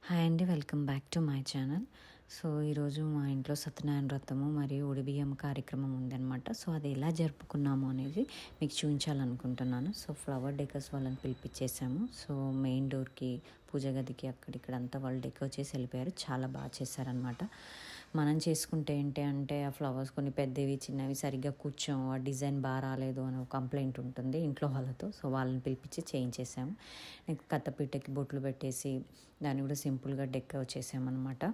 Hi అండి, welcome back to my channel. So ఈరోజు మా ఇంట్లో సత్యనారాయణ వ్రతము మరియు ఉడిబియ్యం కార్యక్రమం ఉందన్నమాట. సో అది ఎలా జరుపుకున్నాము అనేది మీకు చూపించాలనుకుంటున్నాను. సో ఫ్లవర్ డెకర్స్ వాళ్ళని పిలిపించేసాము. సో మెయిన్ డోర్కి, పూజ గదికి అక్కడిక్కడ అంతా వాళ్ళు డెకర్ చేసి వెళ్ళిపోయారు. చాలా బాగా చేశారనమాట. మనం చేసుకుంటే ఏంటి అంటే ఆ ఫ్లవర్స్ కొన్ని పెద్దవి చిన్నవి సరిగ్గా కూర్చోం, ఆ డిజైన్ బాగా రాలేదు అని ఒక కంప్లైంట్ ఉంటుంది ఇంట్లో వాళ్ళతో. సో వాళ్ళని పిలిపించి చేయించేసాము. నెక్స్ట్ కత్తపీటకి బొట్లు పెట్టేసి దాన్ని కూడా సింపుల్గా డెకర్ చేసామన్నమాట.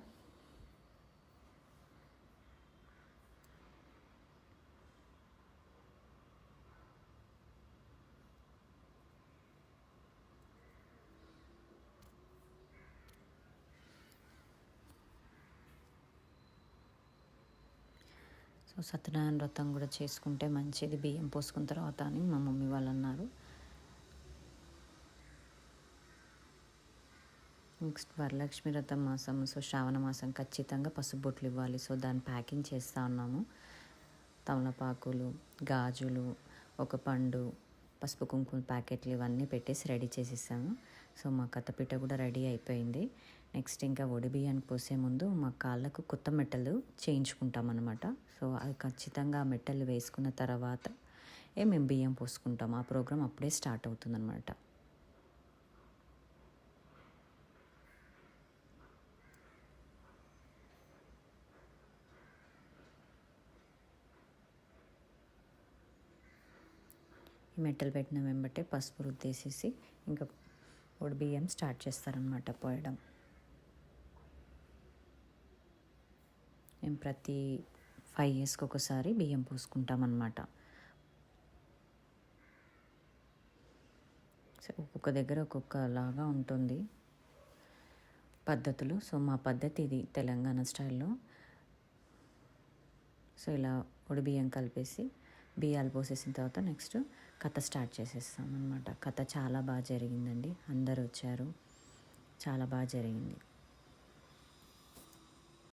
సో సత్యనారాయణ వ్రతం కూడా చేసుకుంటే మంచిది బియ్యం పోసుకున్న తర్వాత అని మా మమ్మీ వాళ్ళు అన్నారు. నెక్స్ట్ వరలక్ష్మి వ్రతం మాసం, సో శ్రావణ మాసం ఖచ్చితంగా పసుపు బొట్లు ఇవ్వాలి. సో దాన్ని ప్యాకింగ్ చేస్తూ ఉన్నాము. తమలపాకులు, గాజులు, ఒక పండు, పసుపు కుంకుమ ప్యాకెట్లు ఇవన్నీ పెట్టేసి రెడీ చేసేసాము. సో మా కత్తపీట కూడా రెడీ అయిపోయింది. నెక్స్ట్ ఇంకా ఒడి బియ్యానికి పోసే ముందు మా కాళ్ళకు కొత్త మెట్టలు చేయించుకుంటాం అనమాట. సో అది ఖచ్చితంగా ఆ మెట్టలు వేసుకున్న తర్వాత మేము బియ్యం పోసుకుంటాం. ఆ ప్రోగ్రాం అప్పుడే స్టార్ట్ అవుతుందన్నమాట. ఈ మెట్టలు పెట్టిన వెంబటే పసుపు రుద్దేసేసి ఇంకా ఒడి బియ్యం స్టార్ట్ చేస్తారనమాట పోయడం. మేము ప్రతి 5 ఇయర్స్కి ఒకసారి బియ్యం పోసుకుంటామన్నమాట. సో ఒక్కొక్క దగ్గర ఒక్కొక్కలాగా ఉంటుంది పద్ధతులు. సో మా పద్ధతి ఇది తెలంగాణ స్టైల్లో. సో ఇలా ఒడి బియ్యం కలిపేసి బియ్యాలు పోసేసిన తర్వాత నెక్స్ట్ కథ స్టార్ట్ చేసేస్తాం అనమాట. కథ చాలా బాగా జరిగిందండి. అందరు వచ్చారు, చాలా బాగా జరిగింది.